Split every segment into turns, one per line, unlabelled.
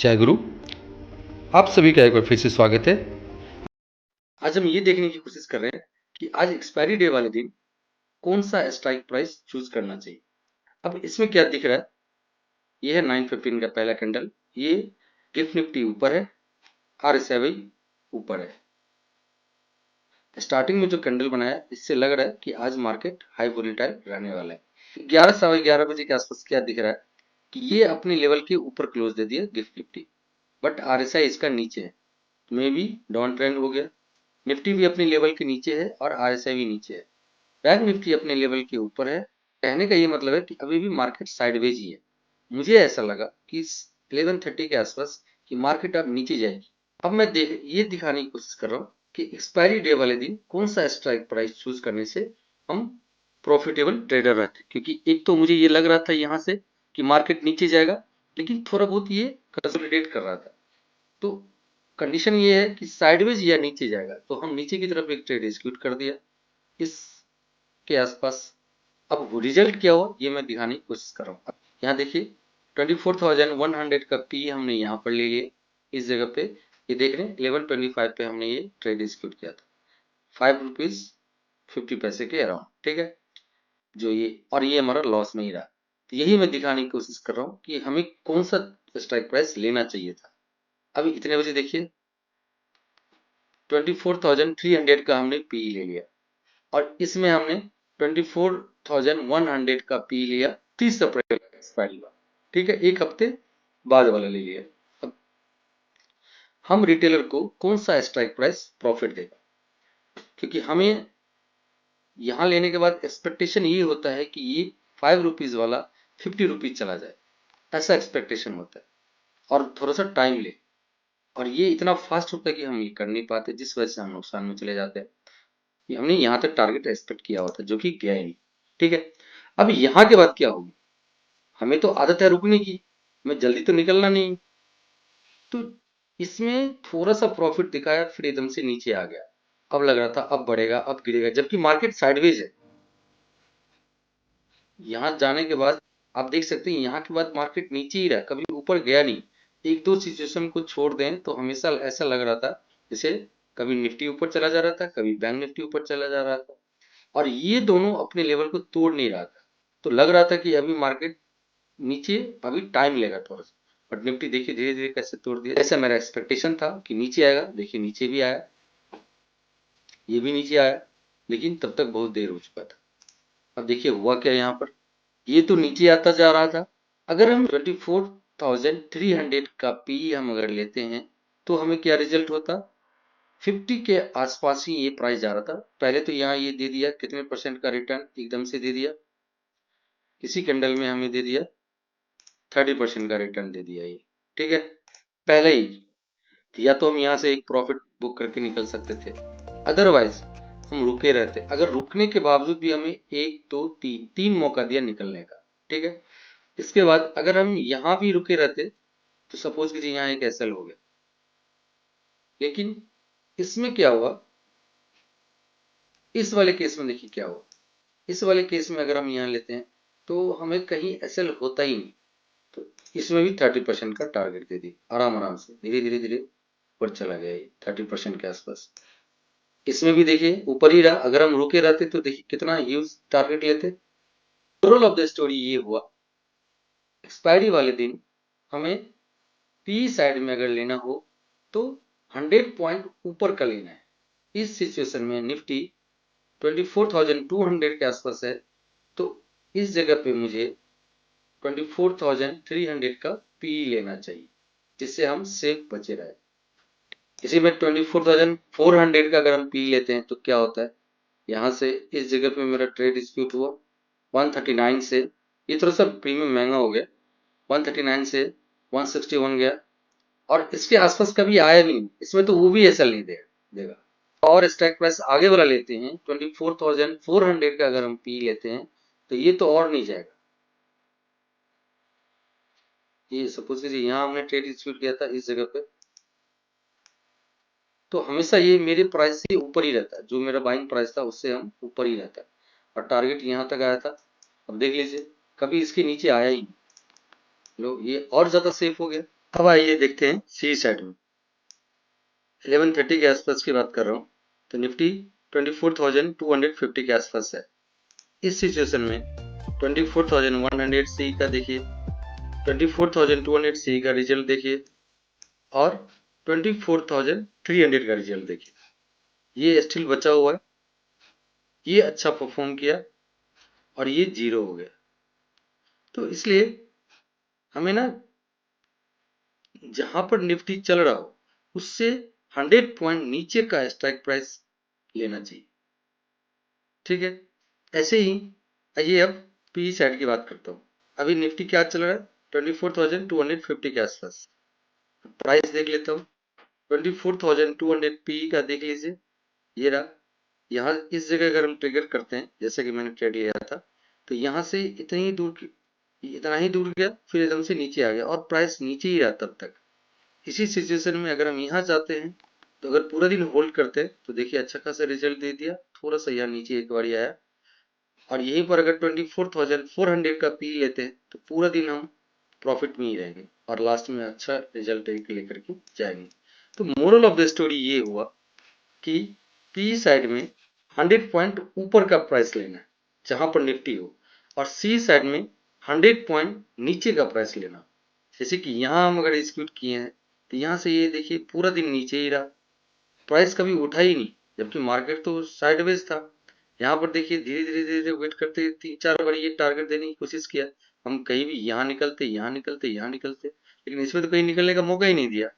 जय गुरु। आप सभी का एक बार फिर से स्वागत है। आज हम ये देखने की कोशिश कर रहे हैं कि आज एक्सपायरी डे वाले दिन कौन सा स्ट्राइक प्राइस चूज करना चाहिए। अब इसमें क्या दिख रहा है, ये है 915 का पहला कैंडल, ये गिफ्ट निफ्टी ऊपर है, RSI ऊपर है। स्टार्टिंग में जो कैंडल बनाया इससे लग रहा है कि आज मार्केट हाई वोलेटाइल रहने वाला है। 11 सवा 11 बजे के आसपास क्या दिख रहा है कि ये अपने लेवल के ऊपर क्लोज दे दिया गिफ्ट निफ्टी, बट RSI इसका नीचे है, मे बी डाउन ट्रेंड हो गया। निफ्टी भी अपने लेवल के नीचे है और RSI भी नीचे है। बैंक निफ्टी अपने लेवल के ऊपर है। कहने का ये मतलब है कि अभी भी मार्केट साइडवेज ही है। मुझे ऐसा लगा कि 11:30 के आसपास कि मार्केट अब नीचे जाएगी। अब मैं ये दिखाने की कोशिश कर रहा हूँ कि एक्सपायरी डे वाले दिन कौन सा स्ट्राइक प्राइस चूज करने से हम प्रॉफिटेबल ट्रेडर रहते, क्योंकि एक तो मुझे ये लग रहा था यहाँ से कि मार्केट नीचे जाएगा, लेकिन थोड़ा बहुत ये कंसोलिडेट कर रहा था। तो कंडीशन ये है कि साइडवेज या नीचे जाएगा, तो हम नीचे की तरफ एक ट्रेड एग्जीक्यूट कर दिया इसके आसपास। अब रिजल्ट क्या हुआ ये मैं दिखाने की कोशिश कर रहा हूँ। यहाँ देखिए 24,100 का पी हमने यहाँ पर ले लिया इस जगह पे। ये देख रहे हैं 11:25 पे हमने ये ट्रेड एग्जीक्यूट किया था ₹5.50 के अराउंड, ठीक है। जो ये और ये हमारा लॉस में ही रहा। तो यही मैं दिखाने की कोशिश कर रहा हूँ कि हमें कौन सा स्ट्राइक प्राइस लेना चाहिए था। अभी इतने बजे देखिए 24,300 का हमने पी ले लिया और इसमें हमने 24,100 का पी लिया 30 अप्रैल एक्सपायरी का, ठीक है, एक हफ्ते बाद वाला ले लिया। अब हम रिटेलर को कौन सा स्ट्राइक प्राइस प्रॉफिट देगा, क्योंकि हमें यहां लेने के बाद एक्सपेक्टेशन ये होता है कि ये ₹5 वाला ₹50 चला जाए, ऐसा एक्सपेक्टेशन होता है और थोड़ा सा टाइम ले। और ये इतना फास्ट होता है कि हम ये कर नहीं पाते, जिस वजह से हम नुकसान में चले जाते हैं। हमने यहाँ तक टारगेट एक्सपेक्ट किया होता जो कि गया ही नहीं, ठीक है। अब यहाँ के बाद क्या होगी, हमें तो आदत है रुकने की, हमें जल्दी तो निकलना नहीं। तो इसमें थोड़ा सा प्रॉफिट दिखाया फिर एकदम से नीचे आ गया। अब लग रहा था अब बढ़ेगा अब गिरेगा, जबकि मार्केट साइडवेज है। यहाँ जाने के बाद आप देख सकते हैं यहाँ के बाद मार्केट नीचे ही रहा, कभी ऊपर गया नहीं। एक दो सिचुएशन को छोड़ दें तो हमेशा ऐसा लग रहा था जैसे कभी निफ्टी ऊपर चला जा रहा था, कभी बैंक निफ्टी ऊपर चला जा रहा था, और ये दोनों अपने लेवल को तोड़ नहीं रहा था। तो लग रहा था कि अभी मार्केट नीचे अभी टाइम लेगा थोड़ा सा, बट निफ्टी देखिए धीरे धीरे कैसे तोड़ दिया। ऐसा मेरा एक्सपेक्टेशन था कि नीचे आएगा, देखिए नीचे भी आया, ये भी नीचे आया, लेकिन तब तक बहुत देर हो चुका था। अब देखिए हुआ क्या यहाँ पर, ये तो नीचे आता जा रहा था। अगर हम 24,300 का पी हम अगर लेते हैं तो हमें क्या रिजल्ट होता, 50 के आसपास ही ये प्राइस जा रहा था। पहले तो यहाँ ये दे दिया कितने परसेंट का रिटर्न, एकदम से दे दिया, इसी कैंडल में हमें दे दिया 30% का रिटर्न दे दिया ये, ठीक है, पहले ही। या तो हम यहाँ से एक प्रॉफिट बुक करके निकल सकते थे, अदरवाइज हम रुके रहते। अगर रुकने के बावजूद भी हमें एक दो तीन तीन मौका दिया निकलने का, ठीक है। इसके बाद अगर हम यहाँ भी रुके रहते तो सपोज कीजिए यहाँ एक एसएल हो गया, लेकिन इसमें क्या हुआ, इस वाले केस में देखिए क्या हुआ। इस वाले केस में अगर हम यहाँ लेते हैं तो हमें कहीं एसएल होता ही नहीं। तो इसमें भी 30% का टारगेट दे दी, आराम आराम से धीरे धीरे धीरे ऊपर चला गया ये 30% के आसपास। इसमें भी देखिए ऊपर ही रहा, अगर हम रुके रहते तो देखिए कितना ह्यूज टारगेट लेते। मोरल ऑफ द स्टोरी ये हुआ, एक्सपायरी वाले दिन हमें पी साइड में अगर लेना हो तो 100 पॉइंट ऊपर का लेना है। इस सिचुएशन में निफ्टी 24,200 के आसपास है, तो इस जगह पे मुझे 24,300 का पी लेना चाहिए, जिससे हम सेफ बचे रहे। इसी में 24,400 का अगर हम पी लेते हैं तो क्या होता है, यहाँ से इस जगह पे मेरा ट्रेड एग्जीक्यूट हुआ 139 से, ये थोड़ा सा प्रीमियम महंगा हो गया, 139 से 161 गया, और इसके आसपास कभी आया भी नहीं। इसमें तो वो भी ऐसा नहीं देगा। और स्ट्राइक प्राइस आगे वाला लेते हैं 24,400 का अगर हम पी लेते हैं तो ये तो और नहीं जाएगा। ये सपोज कीजिए यहाँ हमने ट्रेड एग्जीक्यूट किया था इस जगह पे, तो हमेशा ये मेरे प्राइस से ऊपर ही रहता है, जो मेरा बाइंग प्राइस था उससे हम ऊपर ही रहता है, और टारगेट यहाँ तक आया था। अब देख लीजिए कभी इसके नीचे आया ही नहीं, लो ये और ज्यादा सेफ हो गया। अब आइए देखते हैं सी साइड में। 11:30 के आसपास की बात कर रहा हूँ, तो निफ्टी 24,250 के आसपास है। इस सिचुएशन में 24,100 सी का देखिए, 24,200 सी का रिजल्ट देखिए, और 24,300 का रिजल्ट देखिए। ये स्टिल बचा हुआ है, ये अच्छा परफॉर्म किया और ये जीरो हो गया। तो इसलिए हमें ना जहां पर निफ्टी चल रहा हो उससे 100 पॉइंट नीचे का स्ट्राइक प्राइस लेना चाहिए। ठीक है, ऐसे ही आइए अब पी साइड की बात करता हूँ। अभी निफ्टी क्या चल रहा है, 24,250 के आसपास। प्राइस देख लेता हूँ, 24,200 पी का देख लीजिए, ये रहा। यहाँ इस जगह अगर हम ट्रिगर करते हैं, जैसे कि मैंने ट्रेड लिया था, तो यहाँ से इतना ही दूर गया, फिर एकदम से नीचे आ गया और प्राइस नीचे ही रहा तब तक। इसी सिचुएशन में अगर हम यहाँ जाते हैं, तो अगर पूरा दिन होल्ड करते हैं तो देखिए अच्छा खासा रिजल्ट दे दिया, थोड़ा सा यहाँ नीचे एक बार आया, और यहीं पर अगर 24,400 का पी लेते हैं तो पूरा दिन हम प्रॉफिट में ही रहेंगे और लास्ट में अच्छा रिजल्ट लेकर के जाएंगे। तो मोरल ऑफ द स्टोरी ये हुआ कि पी साइड में 100 पॉइंट ऊपर का प्राइस लेना है जहां पर निफ्टी हो, और सी साइड में 100 पॉइंट नीचे का प्राइस लेना। जैसे कि यहाँ हम अगर एग्जीक्यूट किए हैं, तो यहाँ से ये देखिए पूरा दिन नीचे ही रहा, प्राइस कभी उठा ही नहीं, जबकि मार्केट तो साइडवेज था। यहाँ पर देखिए धीरे धीरे धीरे धीरे वेट करते 3-4 बार ये टारगेट देने की कोशिश किया, हम कहीं भी यहाँ निकलते यहाँ निकलते यहाँ निकलते, लेकिन इसमें तो कहीं निकलने का मौका ही नहीं दिया।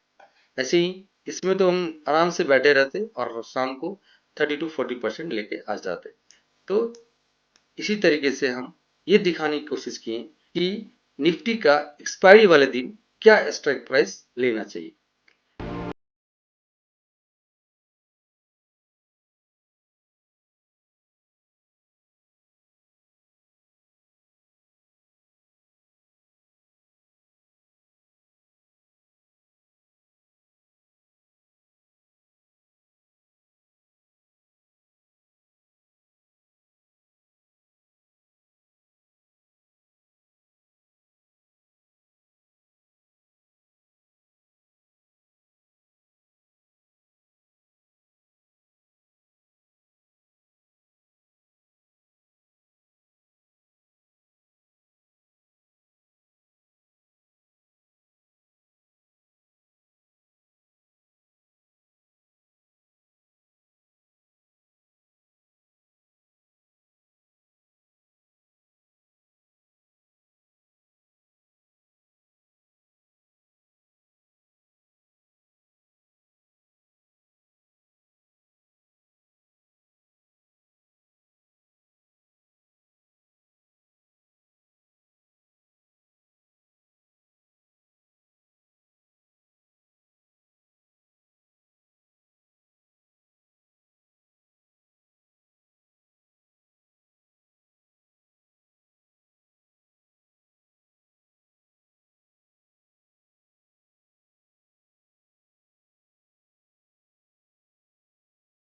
ऐसे ही इसमें तो हम आराम से बैठे रहते और शाम को 30-40% लेके आ जाते। तो इसी तरीके से हम ये दिखाने की कोशिश किए कि निफ्टी का एक्सपायरी वाले दिन क्या स्ट्राइक प्राइस लेना चाहिए।